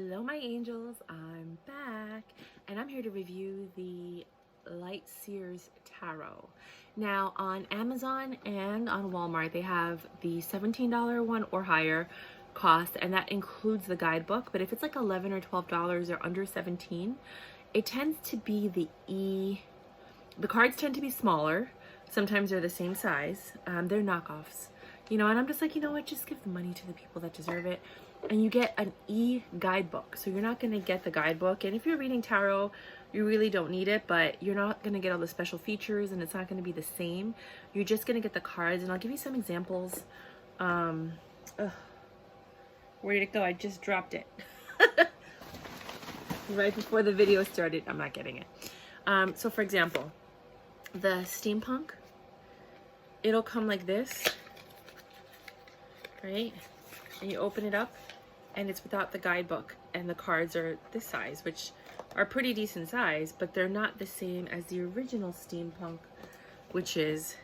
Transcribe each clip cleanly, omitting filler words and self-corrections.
Hello my angels, I'm back and I'm here to review the Light Seers Tarot. Now on Amazon and on Walmart they have the $17 one or higher cost, and that includes the guidebook. But if it's like $11 or $12 or under 17, it tends to be the cards tend to be smaller. Sometimes they're the same size. They're knockoffs, and I'm just like, you know what, just give the money to the people that deserve it. And you get an guidebook, so you're not going to get the guidebook. And if you're reading tarot, you really don't need it, but you're not going to get all the special features, and it's not going to be the same. You're just going to get the cards, and I'll give you some examples. Where did it go? I just dropped it right before the video started. I'm not getting it. So for example, the steampunk, it'll come like this, right? And you open it up and it's without the guidebook, and the cards are this size, which are pretty decent size, but they're not the same as the original steampunk, which is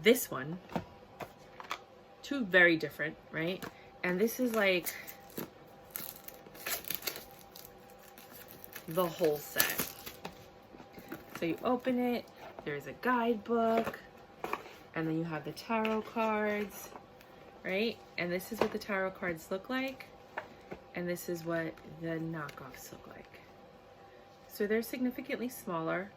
this one. Two very different, right? And this is like the whole set. So you open it, there's a guidebook, and then you have the tarot cards, right? And this is what the tarot cards look like, and this is what the knockoffs look like. So they're significantly smaller.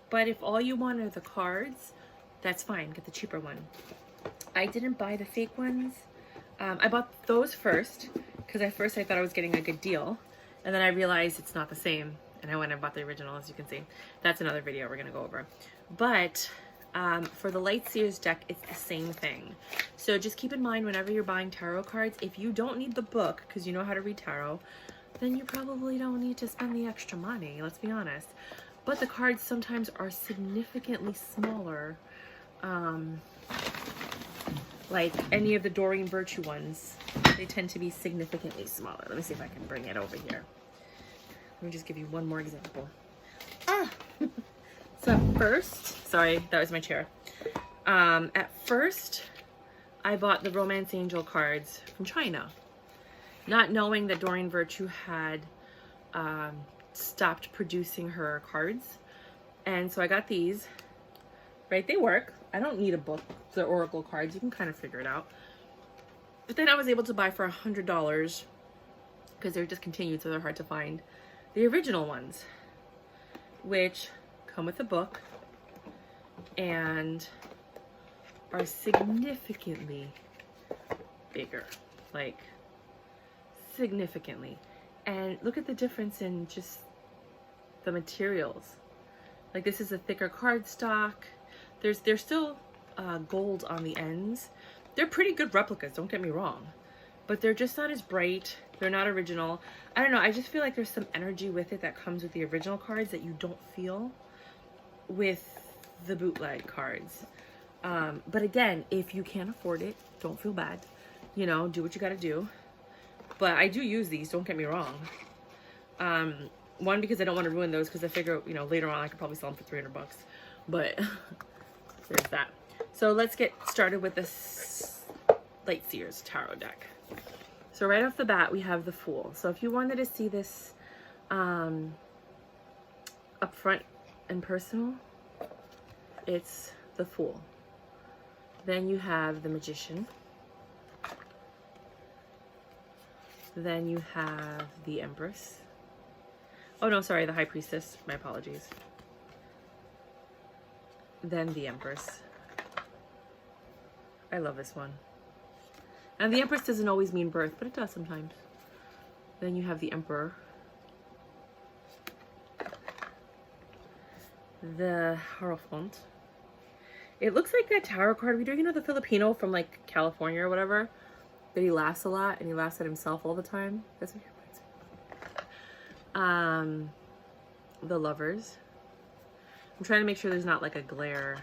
But if all you want are the cards, that's fine, get the cheaper one. I didn't buy the fake ones. I bought those first because at first I thought I was getting a good deal, and then I realized it's not the same, and I went and bought the original. As you can see, that's another video we're gonna go over. But for the Light Seers deck, it's the same thing. So just keep in mind, whenever you're buying tarot cards, if you don't need the book because you know how to read tarot, then you probably don't need to spend the extra money, let's be honest. But the cards sometimes are significantly smaller, like any of the Doreen Virtue ones, they tend to be significantly smaller. Let me see if I can bring it over here. Let me just give you one more example. So at first, sorry, that was my chair. At first, I bought the Romance Angel cards from China, not knowing that Doreen Virtue had stopped producing her cards. And so I got these, right? They work. I don't need a book, the Oracle cards. You can kind of figure it out. But then I was able to buy for $100 because they're discontinued, so they're hard to find. The original ones, which come with a book and are significantly bigger, like significantly. And look at the difference in just the materials. Like, this is a thicker cardstock. There's still gold on the ends. They're pretty good replicas, don't get me wrong, but they're just not as bright. They're not original. I don't know, I just feel like there's some energy with it that comes with the original cards that you don't feel with the bootleg cards. But again, if you can't afford it, don't feel bad. Do what you gotta do. But I do use these, don't get me wrong. One, because I don't want to ruin those, because I figure, later on I could probably sell them for 300 bucks. But there's that. So let's get started with this Light Seers Tarot deck. So right off the bat, we have the Fool. So if you wanted to see this up front and personal, it's the Fool. Then you have the Magician. Then you have the Empress. Oh no, sorry, the High Priestess. My apologies. Then the Empress. I love this one. And the Empress doesn't always mean birth, but it does sometimes. Then you have the Emperor. The Hierophant. It looks like that tarot card reader, the Filipino from like California or whatever, that he laughs a lot and he laughs at himself all the time. That's what he reminds me. The Lovers. I'm trying to make sure there's not like a glare.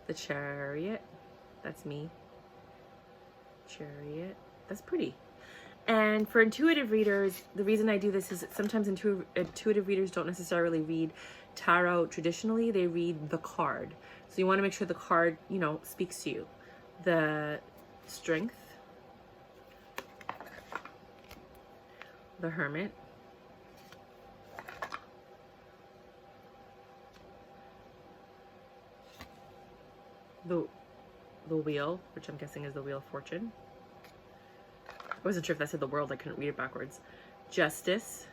The Chariot. That's me. Chariot. That's pretty. And for intuitive readers, the reason I do this is that sometimes intuitive readers don't necessarily read tarot traditionally. They read the card. So you want to make sure the card, speaks to you. The Strength. The Hermit. The Wheel, which I'm guessing is the Wheel of Fortune. I wasn't sure if that said the World, I couldn't read it backwards. Justice.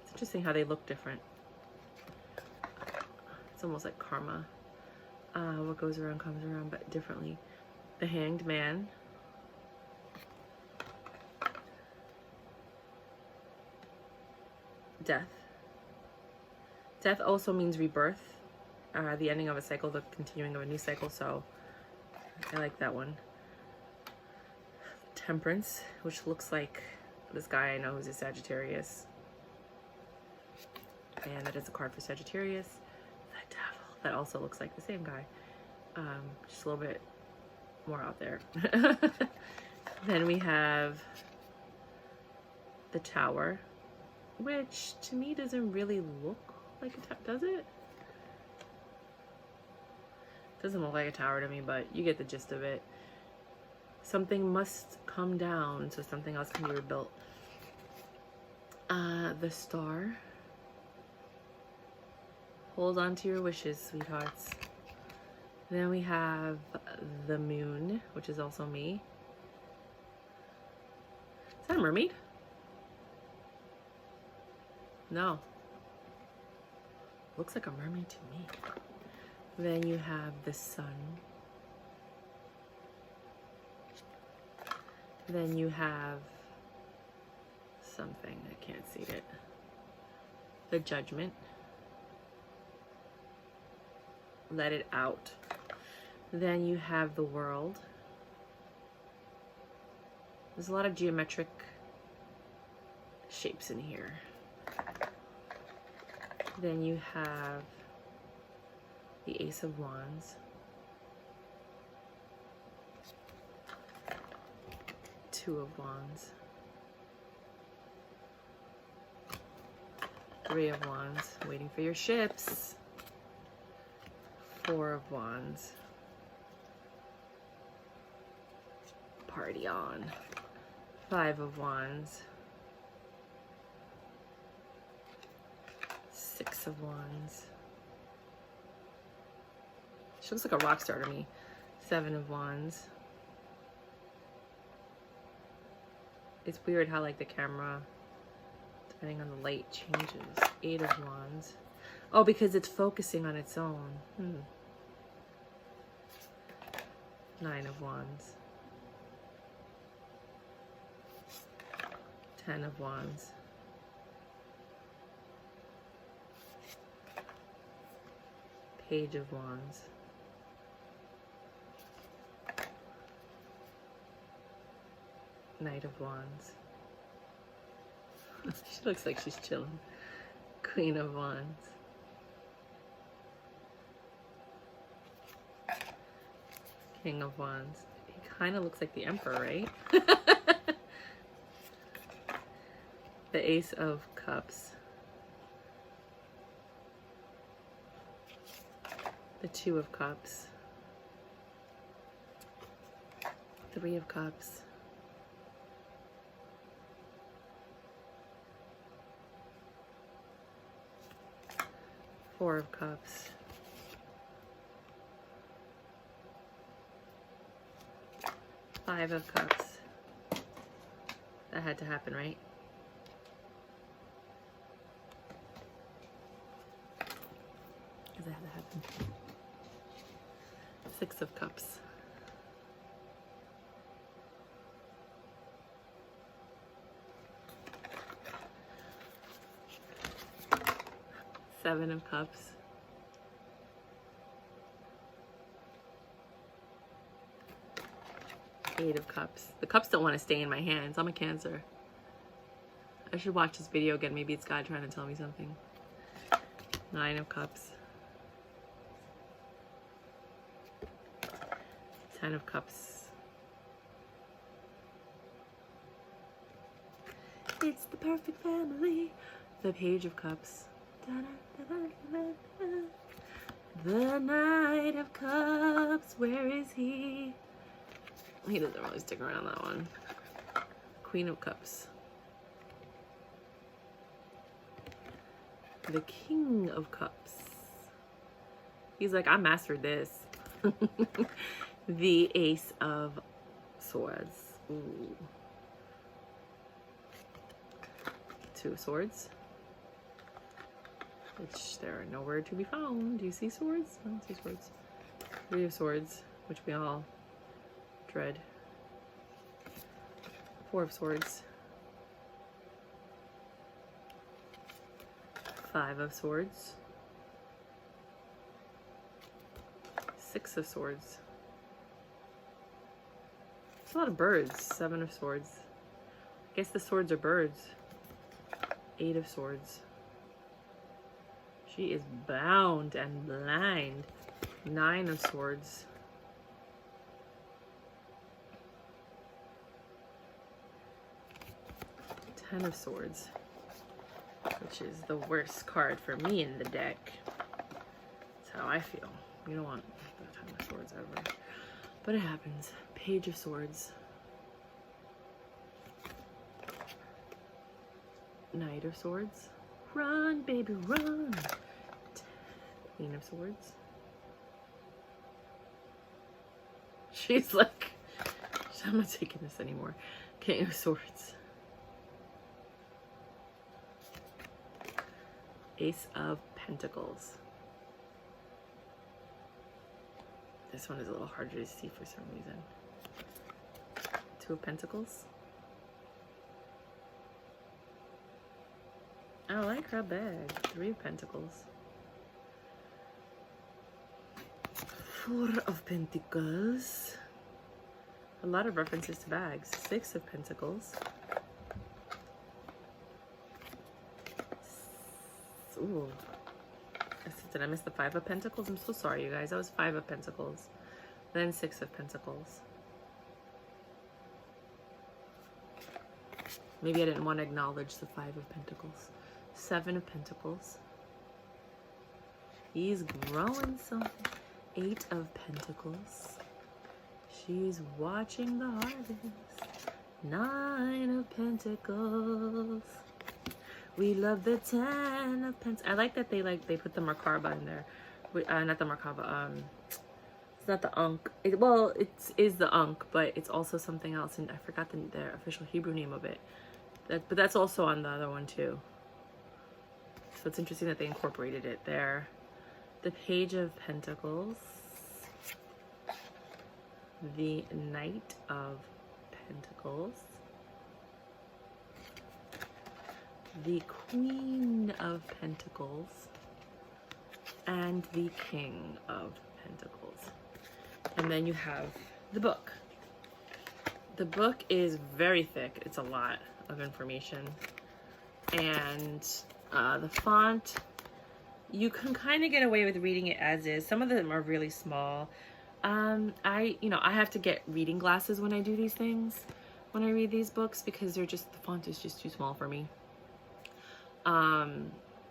It's interesting how they look different. It's almost like karma. What goes around comes around, but differently. The Hanged Man. Death. Death also means rebirth. The ending of a cycle, the continuing of a new cycle, so I like that one. Temperance, which looks like this guy I know who's a Sagittarius. And that is a card for Sagittarius. The Devil, that also looks like the same guy. Just a little bit more out there. Then we have the Tower, which to me doesn't really look like a tower, does it? Doesn't look like a tower to me, but you get the gist of it. Something must come down so something else can be rebuilt. The Star. Hold on to your wishes, sweethearts. Then we have the Moon, which is also me. Is that a mermaid? No. Looks like a mermaid to me. Then you have the Sun. Then you have something, I can't see it. The Judgment. Let it out. Then you have the World. There's a lot of geometric shapes in here. Then you have the Ace of Wands. Two of Wands. Three of Wands. Waiting for your ships. Four of Wands. Party on. Five of Wands. Six of Wands. She looks like a rock star to me. Seven of Wands. It's weird how like the camera, depending on the light, changes. Eight of Wands. Oh, because it's focusing on its own. Nine of Wands. 10 of Wands. Page of Wands. Knight of Wands. She looks like she's chilling. Queen of Wands. King of Wands. He kind of looks like the Emperor, right? The Ace of Cups. The Two of Cups. Three of Cups. Four of Cups. Five of Cups. That had to happen, right? Because that had to happen. Six of Cups. Seven of Cups. Eight of Cups. The cups don't want to stay in my hands. I'm a Cancer. I should watch this video again. Maybe it's God trying to tell me something. Nine of Cups. 10 of Cups. It's the perfect family. The Page of Cups. The Knight of Cups, where is he? He doesn't really stick around that one. Queen of Cups. The King of Cups. He's like, I mastered this. The Ace of Swords. Ooh. Two of Swords. Which there are nowhere to be found. Do you see swords? I don't see swords. Three of Swords, which we all dread. Four of Swords. Five of Swords. Six of Swords. It's a lot of birds. Seven of Swords. I guess the swords are birds. Eight of Swords. She is bound and blind. Nine of Swords. Ten of Swords. Which is the worst card for me in the deck. That's how I feel. You don't want the Ten of Swords ever. But it happens. Page of Swords. Knight of Swords. Run, baby, run. Queen of Swords. She's like, I'm not taking this anymore. King of Swords. Ace of Pentacles. This one is a little harder to see for some reason. Two of Pentacles. I like her bag. Three of Pentacles. Four of Pentacles. A lot of references to bags. Six of Pentacles. Ooh. Did I miss the Five of Pentacles? I'm so sorry, you guys. That was Five of Pentacles. Then Six of Pentacles. Maybe I didn't want to acknowledge the Five of Pentacles. Seven of Pentacles. He's growing something. Eight of Pentacles. She's watching the harvest. Nine of Pentacles. We love the Ten of Pentacles. I like that they put the Merkaba in there. Not the Merkaba. It's not the Ankh. Well, it is the Ankh, but it's also something else, and I forgot the official Hebrew name of it. But that's also on the other one too. So it's interesting that they incorporated it there. The Page of Pentacles. The Knight of Pentacles. The Queen of Pentacles. And the King of Pentacles. And then you have the book. The book is very thick. It's a lot of information. And the font, you can kind of get away with reading it as is. Some of them are really small. I have to get reading glasses when I do these things, when I read these books, because the font is just too small for me. But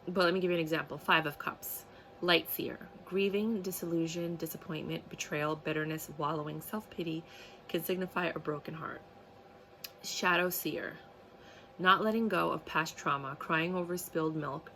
let me give you an example. Five of Cups. Light Seer. Grieving, disillusion, disappointment, betrayal, bitterness, wallowing, self-pity can signify a broken heart. Shadow Seer. Not letting go of past trauma, crying over spilled milk,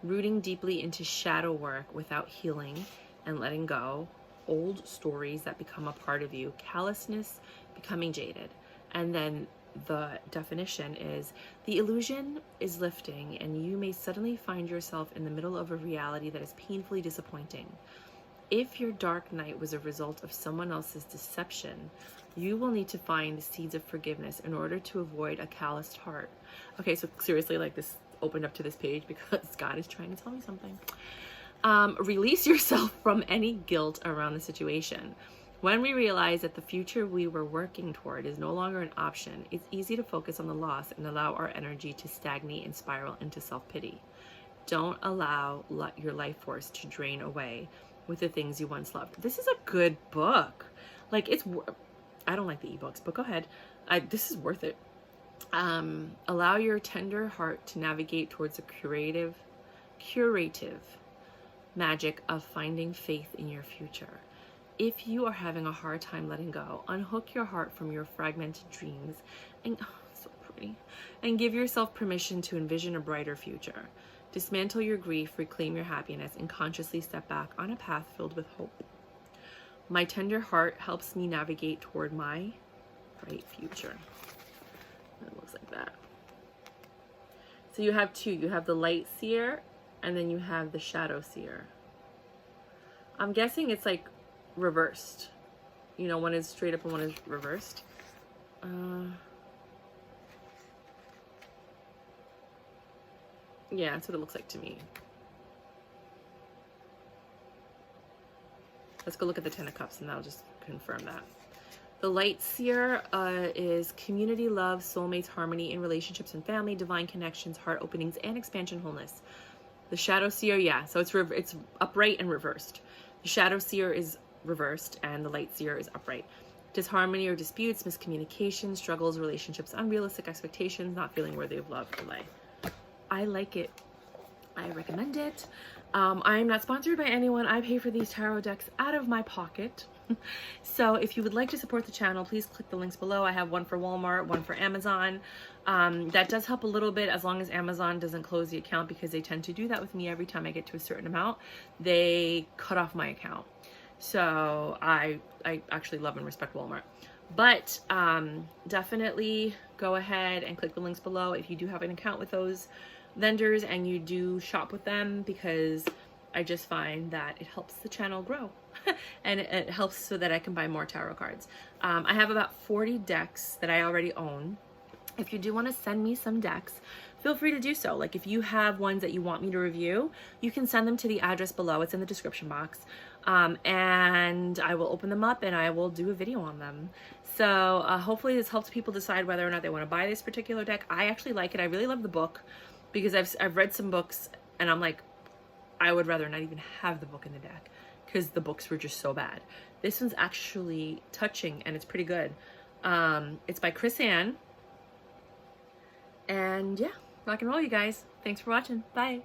rooting deeply into shadow work without healing and letting go, old stories that become a part of you, callousness, becoming jaded. And then the definition is, the illusion is lifting and you may suddenly find yourself in the middle of a reality that is painfully disappointing. If your dark night was a result of someone else's deception, you will need to find the seeds of forgiveness in order to avoid a calloused heart. Okay, so seriously, like, this opened up to this page because God is trying to tell me something. Release yourself from any guilt around the situation. When we realize that the future we were working toward is no longer an option, it's easy to focus on the loss and allow our energy to stagnate and spiral into self-pity. Don't allow your life force to drain away with the things you once loved. This is a good book. Like, I don't like the ebooks, but go ahead. This is worth it. Allow your tender heart to navigate towards a curative magic of finding faith in your future. If you are having a hard time letting go, unhook your heart from your fragmented dreams and so pretty, and give yourself permission to envision a brighter future. Dismantle your grief, reclaim your happiness, and consciously step back on a path filled with hope. My tender heart helps me navigate toward my bright future. It looks like that. So you have two. You have the light seer, and then you have the shadow seer. I'm guessing it's like reversed. You know, one is straight up and one is reversed. Yeah, that's what it looks like to me. Let's go look at the Ten of Cups and that'll just confirm that. The light seer is community, love, soulmates, harmony in relationships and family, divine connections, heart openings, and expansion wholeness. The shadow seer, yeah, so it's upright and reversed. The shadow seer is reversed and the light seer is upright. Disharmony or disputes, miscommunication, struggles, relationships, unrealistic expectations, not feeling worthy of love, delay. I like it. I recommend it. I'm not sponsored by anyone. I pay for these tarot decks out of my pocket. So if you would like to support the channel, please click the links below. I have one for Walmart, one for Amazon. That does help a little bit as long as Amazon doesn't close the account, because they tend to do that with me every time I get to a certain amount. They cut off my account. So I actually love and respect Walmart. But definitely go ahead and click the links below if you do have an account with those vendors and you do shop with them, because I just find that it helps the channel grow and it helps so that I can buy more tarot cards. I have about 40 decks that I already own. If you do want to send me some decks, feel free to do so. Like if you have ones that you want me to review, you can send them to the address below. It's in the description box. And I will open them up and I will do a video on them. So hopefully this helps people decide whether or not they want to buy this particular deck. I actually like it. I really love the book, because I've read some books and I'm like, I would rather not even have the book in the deck because the books were just so bad. This one's actually touching and it's pretty good. It's by Chris Ann. And yeah, rock and roll, you guys. Thanks for watching. Bye.